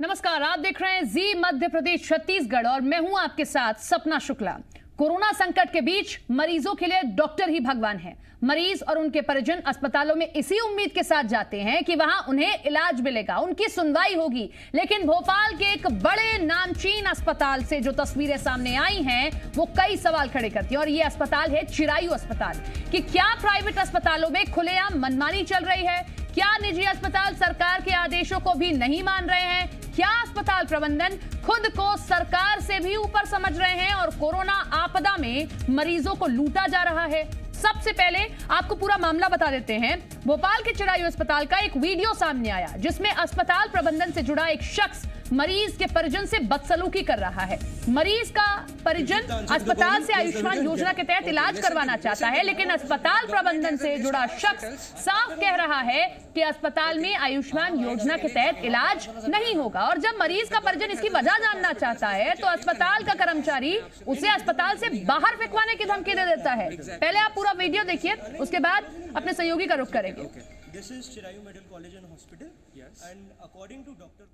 नमस्कार, आप देख रहे हैं जी मध्य प्रदेश छत्तीसगढ़ और मैं हूं आपके साथ सपना शुक्ला। कोरोना संकट के बीच मरीजों के लिए डॉक्टर ही भगवान है। मरीज और उनके परिजन अस्पतालों में इसी उम्मीद के साथ जाते हैं कि वहां उन्हें इलाज मिलेगा, उनकी सुनवाई होगी। लेकिन भोपाल के एक बड़े नामचीन अस्पताल से जो तस्वीरें सामने आई हैं वो कई सवाल खड़े करती हैं। और ये अस्पताल है चिरायु अस्पताल। कि क्या प्राइवेट अस्पतालों में खुलेआम मनमानी चल रही है? क्या निजी अस्पताल सरकार के आदेशों को भी नहीं मान रहे हैं? क्या अस्पताल प्रबंधन खुद को सरकार से भी ऊपर समझ रहे हैं और कोरोना आपदा में मरीजों को लूटा जा रहा है? सबसे पहले आपको पूरा मामला बता देते हैं। भोपाल के चिरायु अस्पताल का एक वीडियो सामने आया जिसमें अस्पताल प्रबंधन से जुड़ा एक शख्स मरीज के परिजन से बदसलूकी कर रहा है। मरीज का परिजन अस्पताल से आयुष्मान योजना के तहत इलाज करवाना चाहता है, लेकिन अस्पताल प्रबंधन से जुड़ा शख्स साफ कह रहा है कि अस्पताल में आयुष्मान योजना के तहत इलाज नहीं होगा। और जब मरीज का परिजन इसकी वजह जानना चाहता है तो अस्पताल का कर्मचारी उसे अस्पताल से बाहर फेंकवाने की धमकी दे देता है। पहले आप पूरा वीडियो देखिए, उसके बाद अपने सहयोगी का रुख करेंगे। This is Chirayu Medical College and Hospital. Yes. And according to Dr.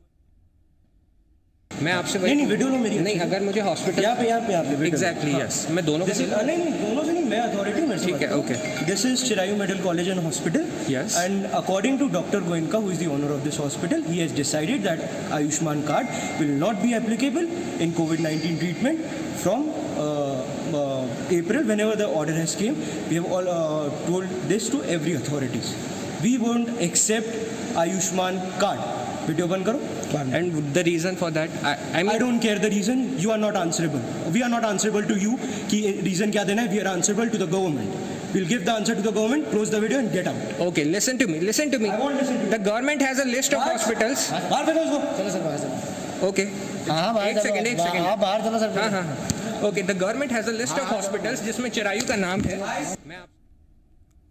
मैं आपसे नहीं वीडियो लो मेरी नहीं, अगर मुझे हॉस्पिटल यहाँ पे एग्जैक्टली यस, मैं दोनों नहीं दोनों से नहीं, मैं अथॉरिटी में ठीक है। Okay, this is Chirayu medical college and hospital. Yes, and according to doctor Goenka, who is the owner of this hospital, he has decided that Ayushman card will not be applicable in COVID-19 treatment from April, whenever the order has came. We have all told this to every authorities. We won't accept Ayushman card. Video बंद करो। and the reason for that I mean I don't care the reason. You are not answerable. We are not answerable to you कि reason क्या देना है. We are answerable to the government. We'll give the answer to the government. Close the video and get out. okay, listen to me I won't listen to you. the government has a list of hospitals. बाहर फेंको उसको। चलो sir बाहर चलो। okay, एक second हाँ बाहर चलो सर। हाँ okay, the government has a list of hospitals जिसमें चिरायु का नाम है।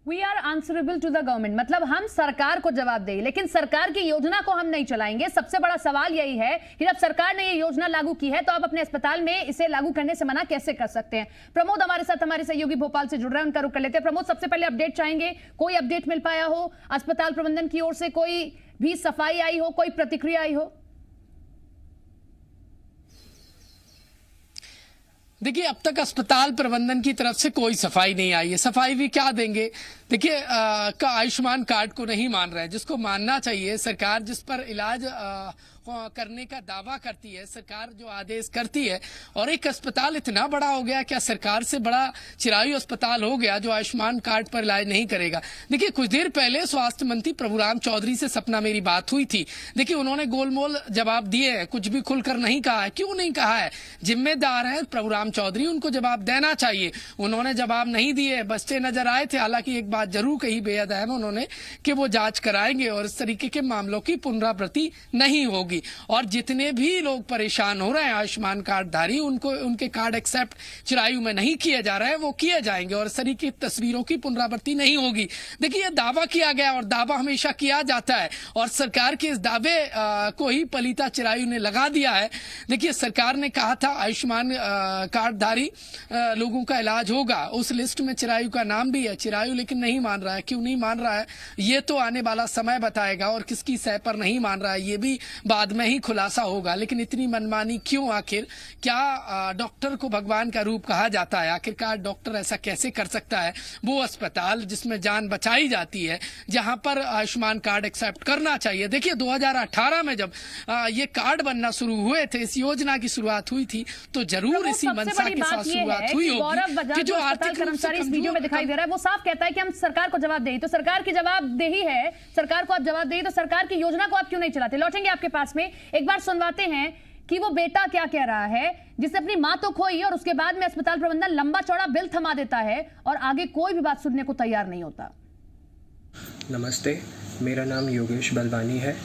We are answerable to the government, मतलब हम सरकार को जवाब दें, लेकिन सरकार की योजना को हम नहीं चलाएंगे। सबसे बड़ा सवाल यही है कि जब सरकार ने ये योजना लागू की है तो आप अपने अस्पताल में इसे लागू करने से मना कैसे कर सकते हैं? प्रमोद हमारे साथ, हमारे सहयोगी भोपाल से जुड़ रहे हैं, उनका रुख कर लेते हैं। प्रमोद, सबसे पहले अपडेट चाहेंगे, कोई अपडेट मिल पाया हो? अस्पताल प्रबंधन की ओर से कोई भी सफाई आई हो, कोई प्रतिक्रिया आई हो? देखिए, अब तक अस्पताल प्रबंधन की तरफ से कोई सफाई नहीं आई है। सफाई भी क्या देंगे? देखिए, आयुष्मान कार्ड को नहीं मान रहे हैं, जिसको मानना चाहिए। सरकार जिस पर इलाज करने का दावा करती है, सरकार जो आदेश करती है, और एक अस्पताल इतना बड़ा हो गया, क्या सरकार से बड़ा चिरायु अस्पताल हो गया जो आयुष्मान कार्ड पर इलाज नहीं करेगा? देखिए, कुछ देर पहले स्वास्थ्य मंत्री प्रभुराम चौधरी से सपना मेरी बात हुई थी। देखिए, उन्होंने गोलमोल जवाब दिए हैं, कुछ भी खुलकर नहीं कहा है। क्यों नहीं कहा है? जिम्मेदार है प्रभुराम चौधरी, उनको जवाब देना चाहिए। उन्होंने जवाब नहीं दिए, बचते नजर आए थे। हालांकि एक बात जरूर कही बेहद अहम उन्होंने, कि वो जांच कराएंगे और इस तरीके के मामलों की पुनरावृत्ति नहीं होगी। और जितने भी लोग परेशान हो रहे हैं आयुष्मान कार्डधारी, उनको उनके कार्ड एक्सेप्ट चिरायु में नहीं किए जा रहे हैं, वो किए जाएंगे और इस तरीके की तस्वीरों की पुनरावृत्ति नहीं होगी। देखिए, ये दावा किया गया और दावा हमेशा किया जाता है, और सरकार के इस दावे को ही पलीता चिरायु ने लगा दिया है। देखिए, सरकार ने कहा था आयुष्मान कार्डधारी लोगों का इलाज होगा, उस लिस्ट में चिरायु का नाम भी है। चिरायु लेकिन नहीं मान रहा है। क्यों नहीं मान रहा है, ये तो आने वाला समय बताएगा, और किसकी सह पर नहीं मान रहा है ये भी बाद में ही खुलासा होगा। लेकिन इतनी मनमानी क्यों? आखिर क्या डॉक्टर को भगवान का रूप कहा जाता है? आखिरकार डॉक्टर ऐसा कैसे कर सकता है? वो अस्पताल जिसमें जान बचाई जाती है, जहां पर आयुष्मान कार्ड एक्सेप्ट करना चाहिए। देखिए, 2018 में जब ये कार्ड बनना शुरू हुए थे, इस योजना की शुरुआत हुई थी, तो जरूर इसी मंशा के साथ शुरुआत हुई होगी कि जो आर्थिक कर्मचारी इस वीडियो में दिखाई दे रहा है, वो साफ कहता है कि हम सरकार को जवाब दें। तो सरकार की जवाबदेही है, सरकार को आप जवाब दें, तो सरकार की योजना को आप क्यों नहीं चलाते? लौटेंगे आपके पास में, एक बार सुनवाते हैं कि वो बेटा क्या कह रहा है, जिसने अपनी मां तो खोई और उसके बाद में अस्पताल प्रबंधन लंबा चौड़ा बिल थमा देता है और आगे कोई भी बात सुनने को तैयार नहीं होता। नमस्ते, मेरा नाम योगेश बलवानी है।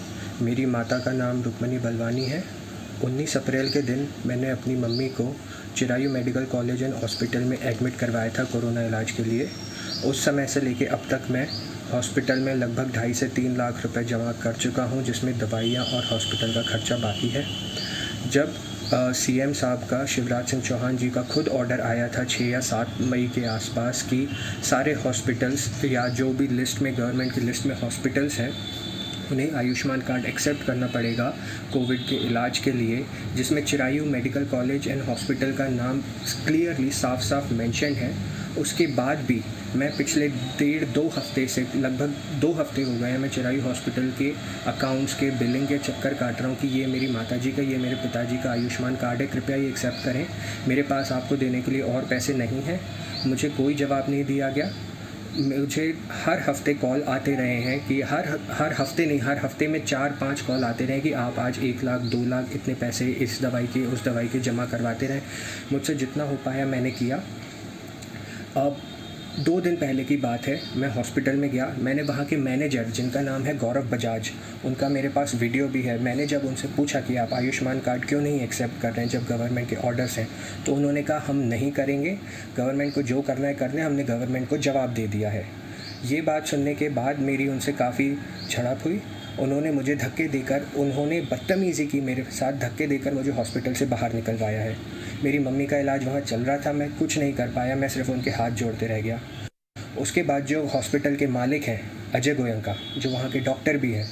मेरी माता का नाम रुक्मणी बलवानी है। 19 अप्रैल के दिन मैंने अपनी मम्मी को Chirayu medical college and hospital में एडमिट करवाया था कोरोना इलाज के लिए। उस समय से लेके अब तक मैं हॉस्पिटल में लगभग 2.5 से 3 लाख रुपए जमा कर चुका हूं, जिसमें दवाइयां और हॉस्पिटल का खर्चा बाकी है। जब सीएम साहब का, शिवराज सिंह चौहान जी का खुद ऑर्डर आया था 6 या 7 मई के आसपास कि सारे हॉस्पिटल्स या जो भी लिस्ट में, गवर्नमेंट की लिस्ट में हॉस्पिटल्स हैं, उन्हें आयुष्मान कार्ड एक्सेप्ट करना पड़ेगा कोविड के इलाज के लिए, जिसमें Chirayu medical college and hospital का नाम क्लियरली साफ साफ मेंशन है। उसके बाद भी मैं पिछले 1.5-2 हफ्ते से लगभग 2 हफ्ते हो गए हैं मैं चिरायू हॉस्पिटल के अकाउंट्स के बिलिंग के चक्कर काट रहा हूँ कि ये मेरी माताजी का, ये मेरे पिताजी का आयुष्मान कार्ड है, कृपया ये एक्सेप्ट करें। मेरे पास आपको देने के लिए और पैसे नहीं हैं। मुझे कोई जवाब नहीं दिया गया। मुझे हर हफ्ते कॉल आते रहे हैं कि हर हफ्ते नहीं, हर हफ्ते में 4-5 कॉल आते रहे कि आप आज 1 लाख 2 लाख इतने पैसे इस दवाई के उस दवाई के जमा करवाते रहें। मुझसे जितना हो पाया मैंने किया। अब 2 दिन पहले की बात है, मैं हॉस्पिटल में गया। मैंने वहाँ के मैनेजर, जिनका नाम है गौरव बजाज, उनका मेरे पास वीडियो भी है। मैंने जब उनसे पूछा कि आप आयुष्मान कार्ड क्यों नहीं एक्सेप्ट कर रहे हैं जब गवर्नमेंट के ऑर्डर्स हैं, तो उन्होंने कहा हम नहीं करेंगे, गवर्नमेंट को जो करना है करने, हमने गवर्नमेंट को जवाब दे दिया है। ये बात सुनने के बाद मेरी उनसे काफ़ी झड़प हुई। उन्होंने मुझे धक्के देकर, उन्होंने बदतमीज़ी की मेरे साथ, धक्के देकर मुझे हॉस्पिटल से बाहर निकलवाया है। मेरी मम्मी का इलाज वहाँ चल रहा था, मैं कुछ नहीं कर पाया, मैं सिर्फ उनके हाथ जोड़ते रह गया। उसके बाद जो हॉस्पिटल के मालिक हैं अजय गोयंका, जो वहाँ के डॉक्टर भी हैं,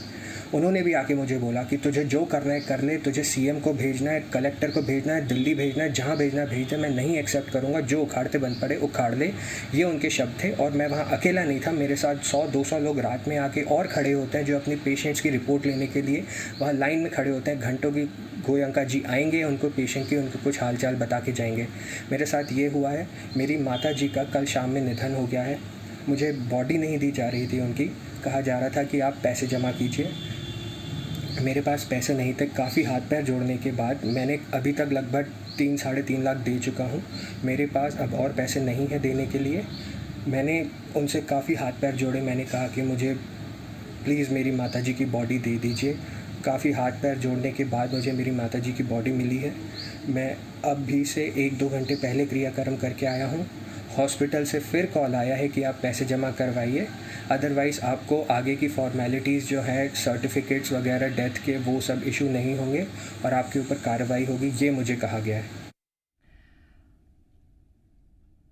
उन्होंने भी आके मुझे बोला कि तुझे जो करना है कर ले, तुझे सीएम को भेजना है, कलेक्टर को भेजना है, दिल्ली भेजना है, जहाँ भेजना है भेज दे, मैं नहीं एक्सेप्ट करूँगा, जो उखाड़ते बन पड़े उखाड़ ले। ये उनके शब्द थे। और मैं वहाँ अकेला नहीं था, मेरे साथ 100-200 लोग रात में आके और खड़े होते हैं जो अपनी पेशेंट्स की रिपोर्ट लेने के लिए वहाँ लाइन में खड़े होते हैं घंटों की। गोयंका जी आएंगे, उनको पेशेंट की उनको कुछ हाल चाल बता के जाएंगे। मेरे साथ ये हुआ है। मेरी माता जी का कल शाम में निधन हो गया है। मुझे बॉडी नहीं दी जा रही थी उनकी, कहा जा रहा था कि आप पैसे जमा कीजिए। मेरे पास पैसे नहीं थे। काफ़ी हाथ पैर जोड़ने के बाद मैंने अभी तक लगभग 3-3.5 लाख दे चुका हूँ। मेरे पास अब और पैसे नहीं है देने के लिए। मैंने उनसे काफ़ी हाथ पैर जोड़े। मैंने कहा कि मुझे प्लीज़ मेरी माताजी की बॉडी दे दीजिए। काफ़ी हाथ पैर जोड़ने के बाद मुझे मेरी माताजी की बॉडी मिली है। मैं अब भी से 1-2 घंटे पहले क्रियाक्रम करके आया हूँ। हॉस्पिटल से फिर कॉल आया है कि आप पैसे जमा करवाइए, अदरवाइज़ आपको आगे की फॉर्मेलिटीज़ जो है सर्टिफिकेट्स वगैरह डेथ के, वो सब इशू नहीं होंगे और आपके ऊपर कार्रवाई होगी, ये मुझे कहा गया है।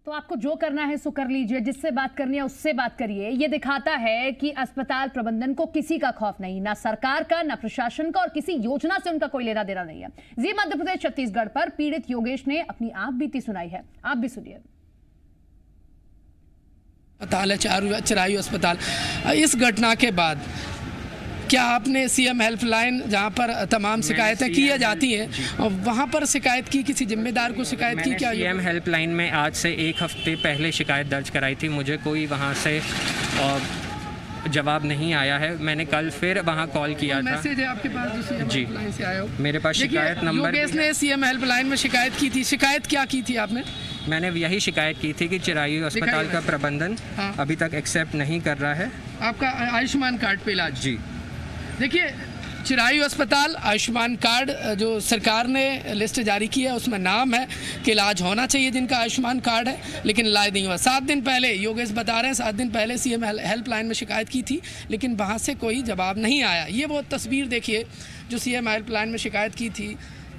तो आपको जो करना है सो कर लीजिए, जिससे बात करनी है उससे बात करिए। ये दिखाता है कि अस्पताल प्रबंधन को किसी का खौफ नहीं, ना सरकार का, ना प्रशासन का, और किसी योजना से उनका कोई लेना देना नहीं है। जी मध्य प्रदेश छत्तीसगढ़ पर पीड़ित योगेश ने अपनी आप बीती सुनाई है, आप भी सुनिए। अस्पताल है चिरायू अस्पताल। इस घटना के बाद क्या आपने सीएम हेल्पलाइन, जहां पर तमाम शिकायतें की जाती हैं, और वहां पर शिकायत की, किसी जिम्मेदार को शिकायत की? क्या सीएम हेल्पलाइन में आज से 1 हफ्ते पहले शिकायत दर्ज कराई थी। मुझे कोई वहां से जवाब नहीं आया है। मैंने कल फिर वहां कॉल किया था। मैसेज है आपके पास जो सीएम हेल्पलाइन से आया हो? मेरे पास शिकायत नंबर। योगेश ने सीएम हेल्पलाइन में शिकायत की थी। शिकायत क्या की थी आपने? मैंने यही शिकायत की थी कि चिरायू अस्पताल का प्रबंधन अभी तक एक्सेप्ट नहीं कर रहा है आपका आयुष्मान कार्ड पे इलाज। जी देखिए, चिरायू अस्पताल आयुष्मान कार्ड जो सरकार ने लिस्ट जारी की है उसमें नाम है कि इलाज होना चाहिए जिनका आयुष्मान कार्ड है, लेकिन इलाज नहीं हुआ। 7 दिन पहले, योगेश बता रहे हैं, 7 दिन पहले सीएम हेल्पलाइन में शिकायत की थी, लेकिन वहाँ से कोई जवाब नहीं आया। ये वो तस्वीर देखिए जो सीएम हेल्पलाइन में शिकायत की थी।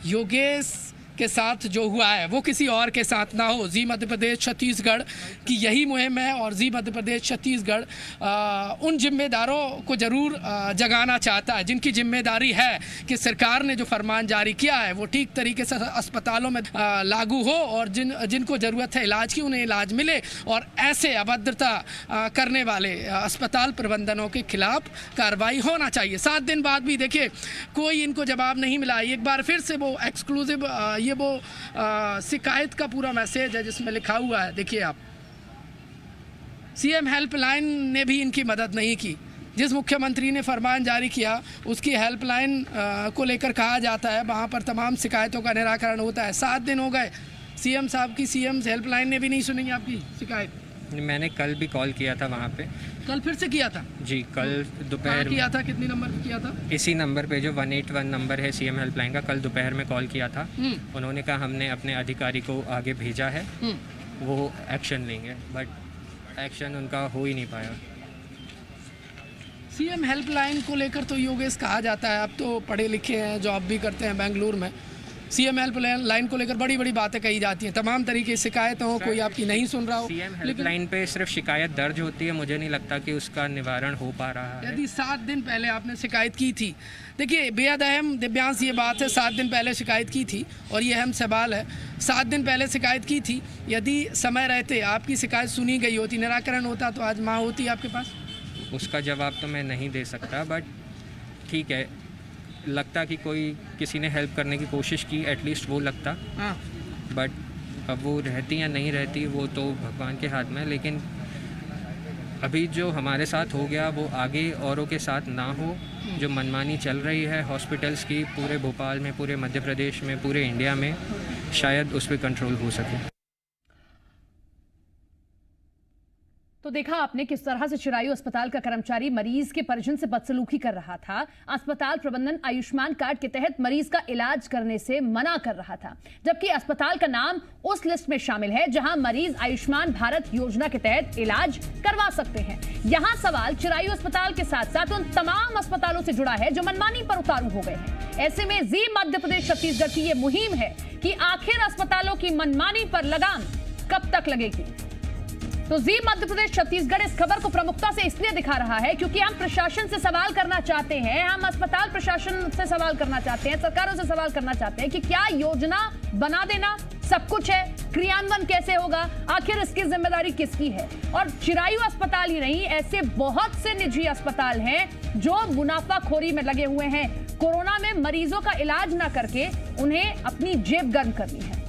योगेश के साथ जो हुआ है वो किसी और के साथ ना हो। जी मध्य प्रदेश छत्तीसगढ़ की यही मुहिम है, और जी मध्य प्रदेश छत्तीसगढ़ उन जिम्मेदारों को ज़रूर जगाना चाहता है जिनकी जिम्मेदारी है कि सरकार ने जो फरमान जारी किया है वो ठीक तरीके से अस्पतालों में लागू हो, और जिनको ज़रूरत है इलाज की उन्हें इलाज मिले, और ऐसे अभद्रता करने वाले अस्पताल प्रबंधनों के खिलाफ कार्रवाई होना चाहिए। 7 दिन बाद भी देखिए कोई इनको जवाब नहीं मिला। एक बार फिर से वो एक्सक्लूसिव ये वो शिकायत का पूरा मैसेज है जिसमें लिखा हुआ है, देखिए आप। सीएम हेल्पलाइन ने भी इनकी मदद नहीं की। जिस मुख्यमंत्री ने फरमान जारी किया उसकी हेल्पलाइन को लेकर कहा जाता है वहाँ पर तमाम शिकायतों का निराकरण होता है। 7 दिन हो गए सीएम साहब की, सीएम हेल्पलाइन ने भी नहीं सुनी आपकी शिकायत। मैंने कल भी कॉल किया था वहाँ पे। कल फिर से किया था? जी, कल दोपहर किया था। कितने नंबर पे किया था? इसी नंबर पे जो 181 नंबर है सीएम हेल्पलाइन का। कल दोपहर में कॉल किया था। उन्होंने कहा हमने अपने अधिकारी को आगे भेजा है, वो एक्शन लेंगे, बट एक्शन उनका हो ही नहीं पाया। सीएम हेल्पलाइन को लेकर तो योगेश कहा जाता है, आप तो पढ़े लिखे हैं, जॉब भी करते हैं बेंगलुरु में, सीएम हेल्पलाइन को लेकर बड़ी बड़ी बातें कही जाती हैं, तमाम तरीके की शिकायतें हो, कोई आपकी नहीं सुन रहा हो। सीएम हेल्पलाइन पे सिर्फ शिकायत दर्ज होती है, मुझे नहीं लगता कि उसका निवारण हो पा रहा है। यदि 7 दिन पहले आपने शिकायत की थी, देखिए बेहद अहम दिव्यांश ये बात है, 7 दिन पहले शिकायत की थी और ये अहम सवाल है, 7 दिन पहले शिकायत की थी, यदि समय रहते आपकी शिकायत सुनी गई होती, निराकरण होता, तो आज माँ होती आपके पास? उसका जवाब तो मैं नहीं दे सकता, बट ठीक है, लगता कि कोई किसी ने हेल्प करने की कोशिश की, एटलीस्ट वो लगता। हाँ। बट अब वो रहती या नहीं रहती वो तो भगवान के हाथ में है, लेकिन अभी जो हमारे साथ हो गया वो आगे औरों के साथ ना हो। जो मनमानी चल रही है हॉस्पिटल्स की पूरे भोपाल में, पूरे मध्य प्रदेश में, पूरे इंडिया में, शायद उस पर कंट्रोल हो सके। तो देखा आपने किस तरह से चिरायू अस्पताल का कर्मचारी मरीज के परिजन से बदसलूकी कर रहा था। अस्पताल प्रबंधन आयुष्मान कार्ड के तहत मरीज का इलाज करने से मना कर रहा था, जबकि अस्पताल का नाम उस लिस्ट में शामिल है जहां मरीज आयुष्मान भारत योजना के तहत इलाज करवा सकते हैं। यहां सवाल चिरायू अस्पताल के साथ साथ उन तमाम अस्पतालों से जुड़ा है जो मनमानी पर उतारू हो गए हैं। ऐसे में जी मध्य प्रदेश छत्तीसगढ़ की यह मुहिम है कि आखिर अस्पतालों की मनमानी पर लगाम कब तक लगेगी। तो जी मध्य प्रदेश छत्तीसगढ़ इस खबर को प्रमुखता से इसलिए दिखा रहा है क्योंकि हम प्रशासन से सवाल करना चाहते हैं, हम अस्पताल प्रशासन से सवाल करना चाहते हैं, सरकारों से सवाल करना चाहते हैं कि क्या योजना बना देना सब कुछ है, क्रियान्वयन कैसे होगा, आखिर इसकी जिम्मेदारी किसकी है। और चिरायू अस्पताल ही नहीं, ऐसे बहुत से निजी अस्पताल हैं जो मुनाफाखोरी में लगे हुए हैं। कोरोना में मरीजों का इलाज ना करके उन्हें अपनी जेब गर्म करनी है।